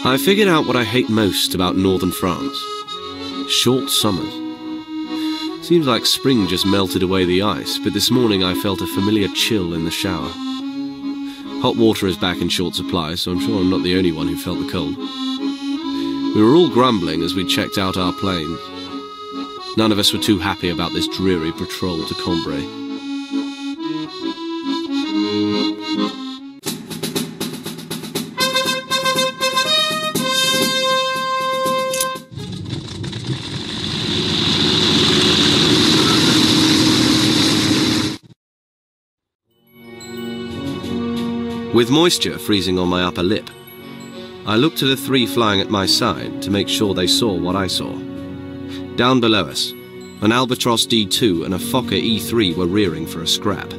I figured out what I hate most about northern France. Short summers. Seems like spring just melted away the ice, but this morning I felt a familiar chill in the shower. Hot water is back in short supply, so I'm sure I'm not the only one who felt the cold. We were all grumbling as we checked out our planes. None of us were too happy about this dreary patrol to Cambrai. With moisture freezing on my upper lip, I looked to the three flying at my side to make sure they saw what I saw. Down below us, an Albatros D2 and a Fokker E3 were rearing for a scrap.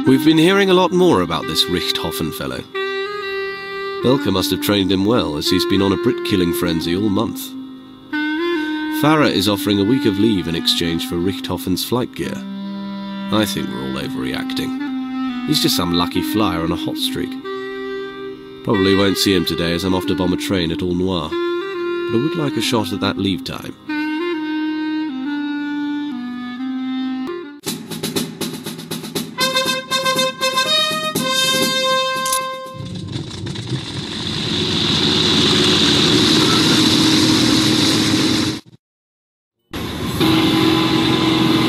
We've been hearing a lot more about this Richthofen fellow. Belka must have trained him well, as he's been on a Brit-killing frenzy all month. Farah is offering a week of leave in exchange for Richthofen's flight gear. I think we're all overreacting. He's just some lucky flyer on a hot streak. Probably won't see him today as I'm off to bomb a train at All Noir, but I would like a shot at that leave time.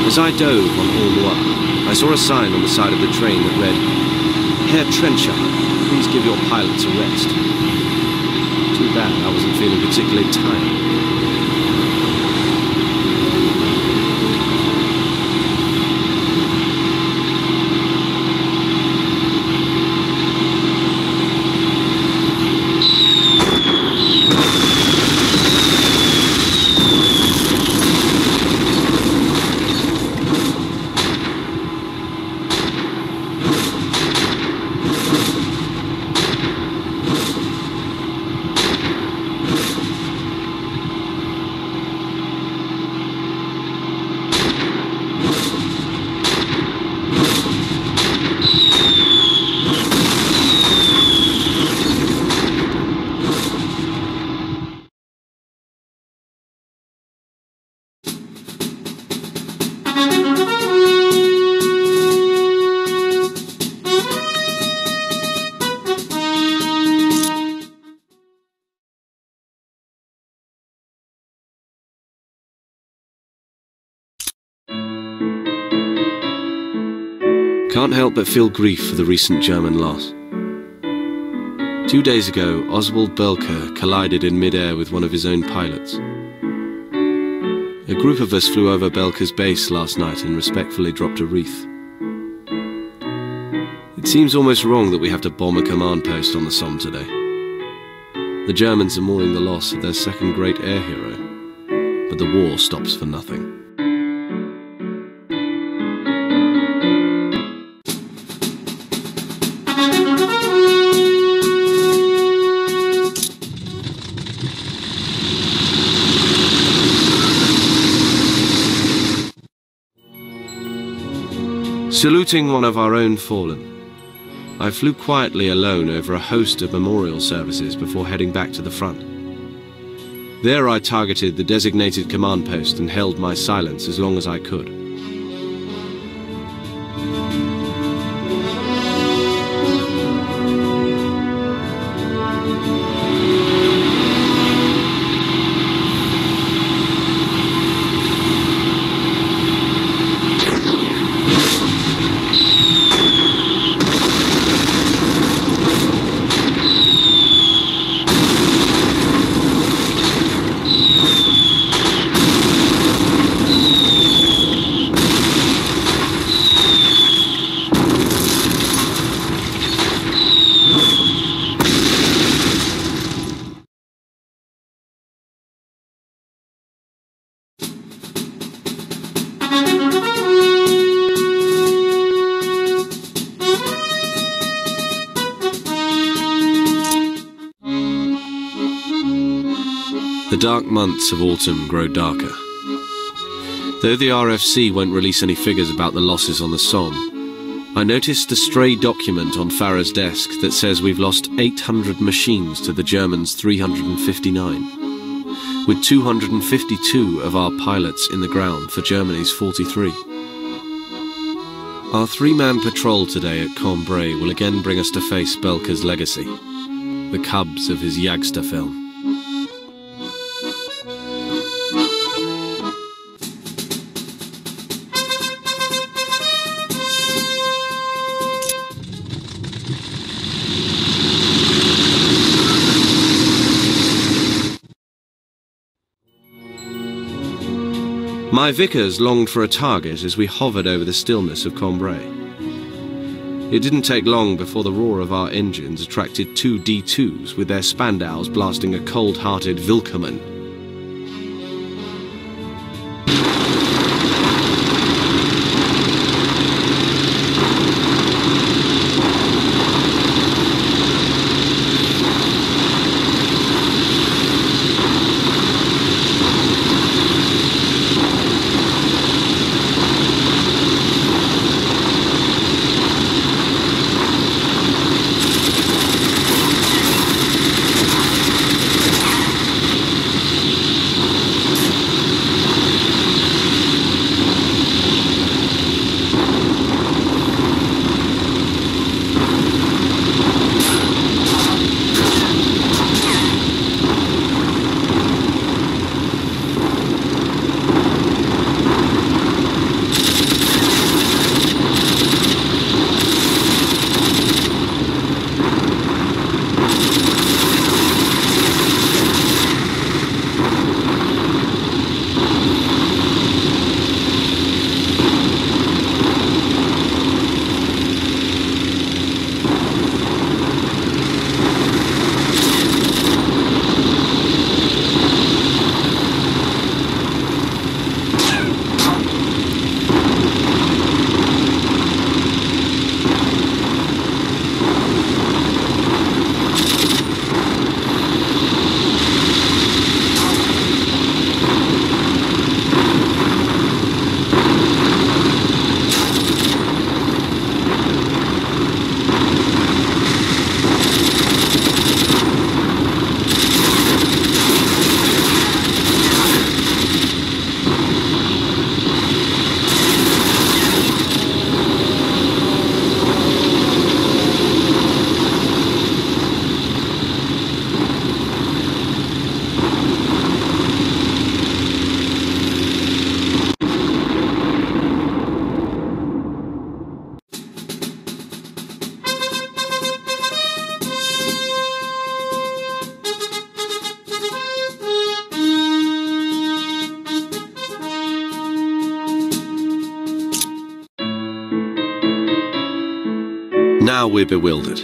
As I dove on All Noir, I saw a sign on the side of the train that read, "Herr Trencher, please give your pilots a rest." Too bad I wasn't feeling particularly tired. Can't help but feel grief for the recent German loss. 2 days ago, Oswald Belka collided in mid-air with one of his own pilots. A group of us flew over Belka's base last night and respectfully dropped a wreath. It seems almost wrong that we have to bomb a command post on the Somme today. The Germans are mourning the loss of their second great air hero, but the war stops for nothing. Saluting one of our own fallen, I flew quietly alone over a host of memorial services before heading back to the front. There I targeted the designated command post and held my silence as long as I could. The dark months of autumn grow darker. Though the RFC won't release any figures about the losses on the Somme, I noticed a stray document on Farah's desk that says we've lost 800 machines to the Germans' 359, with 252 of our pilots in the ground for Germany's 43. Our three-man patrol today at Cambrai will again bring us to face Belka's legacy, the cubs of his Jagster film. My Vickers longed for a target as we hovered over the stillness of Cambrai. It didn't take long before the roar of our engines attracted two D2s with their Spandaus blasting a cold-hearted Willkommen. Now we're bewildered.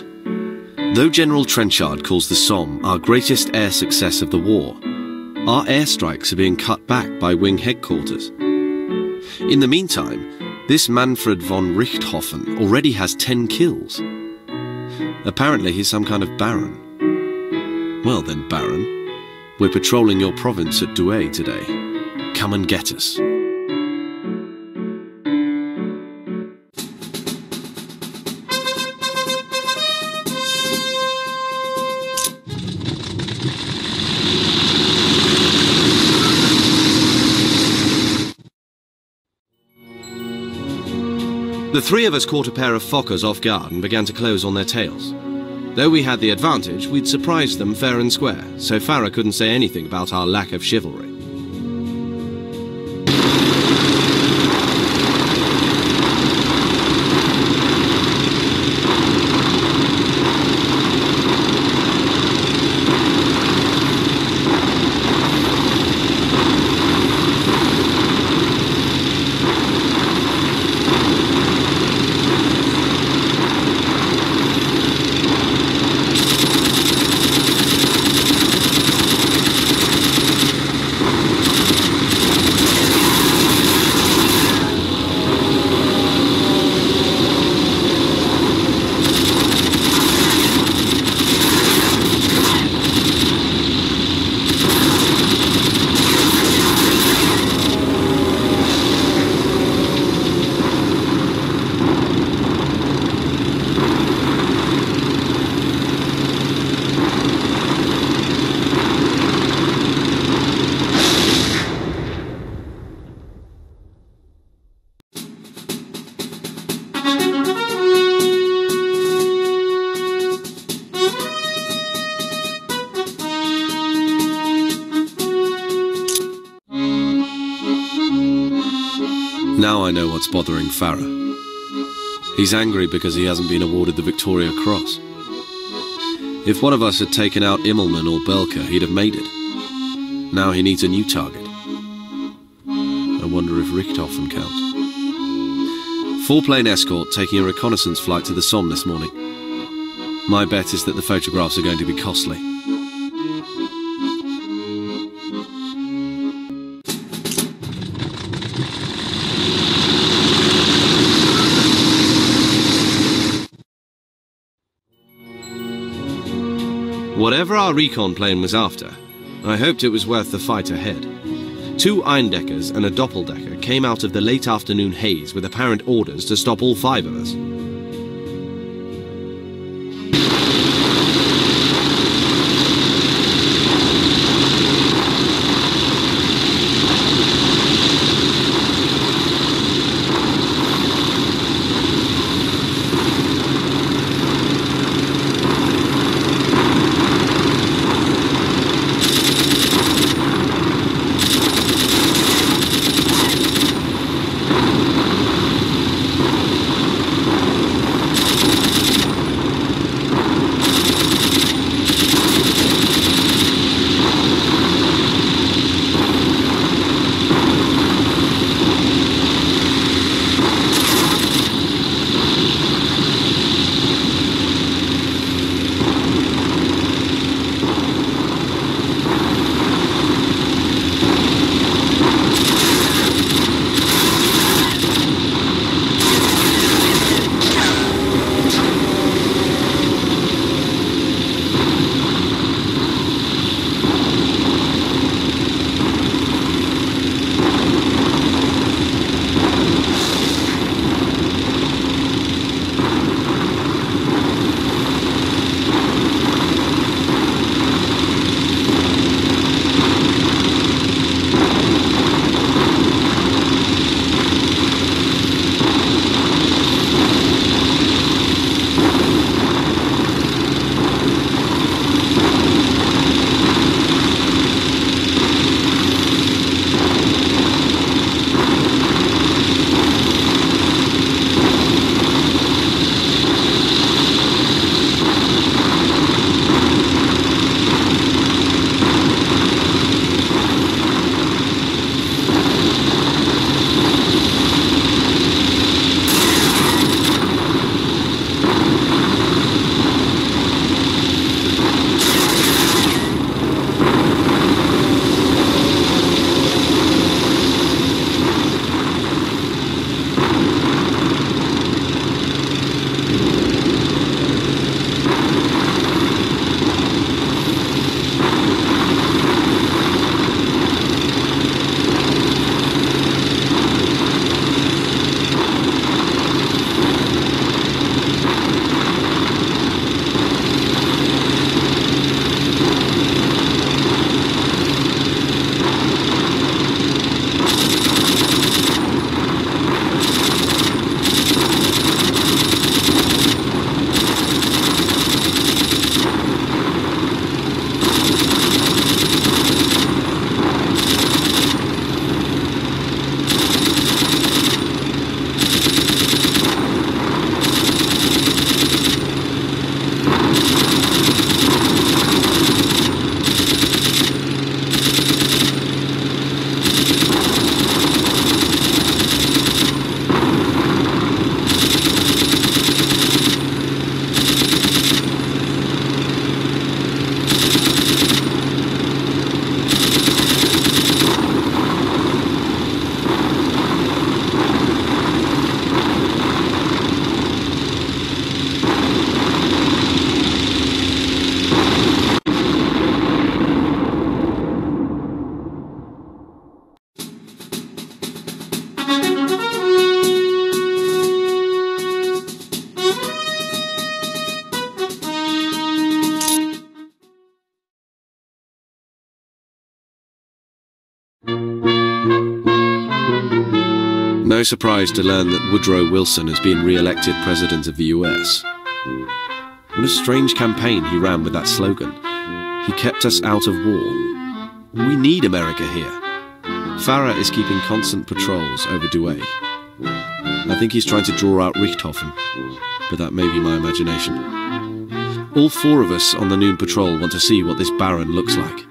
Though General Trenchard calls the Somme our greatest air success of the war, our airstrikes are being cut back by wing headquarters. In the meantime, this Manfred von Richthofen already has 10 kills. Apparently he's some kind of baron. Well then, Baron, we're patrolling your province at Douai today. Come and get us. The three of us caught a pair of Fokkers off guard and began to close on their tails. Though we had the advantage, we'd surprised them fair and square, so Farah couldn't say anything about our lack of chivalry. Now I know what's bothering Farah. He's angry because he hasn't been awarded the Victoria Cross. If one of us had taken out Immelman or Belka, he'd have made it. Now he needs a new target. I wonder if Richthofen counts. Full-plane escort taking a reconnaissance flight to the Somme this morning. My bet is that the photographs are going to be costly. Whatever our recon plane was after, I hoped it was worth the fight ahead. 2 Eindeckers and a Doppeldecker came out of the late afternoon haze with apparent orders to stop all 5 of us. no surprise to learn that Woodrow Wilson has been re-elected President of the US. What a strange campaign he ran with that slogan. He kept us out of war. We need America here. Farah is keeping constant patrols over Douai. I think he's trying to draw out Richthofen, but that may be my imagination. All four of us on the noon patrol want to see what this Baron looks like.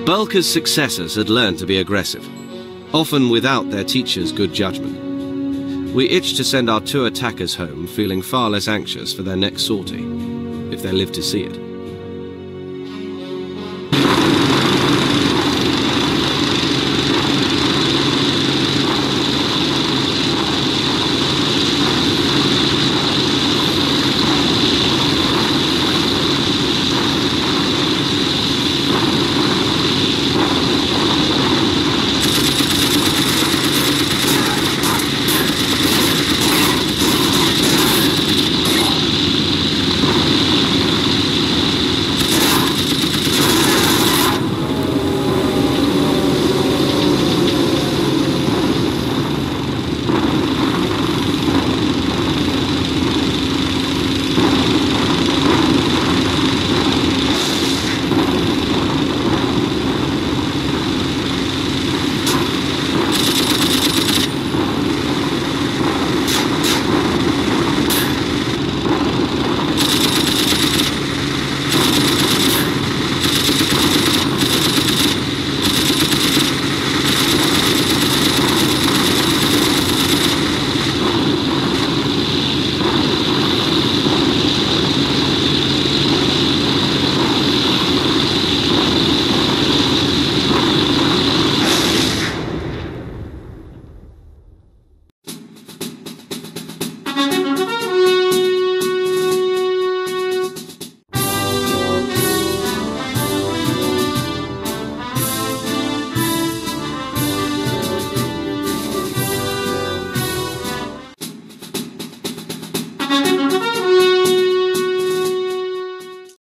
Bulker's successors had learned to be aggressive, often without their teachers' good judgment. We itched to send our two attackers home feeling far less anxious for their next sortie, if they lived to see it.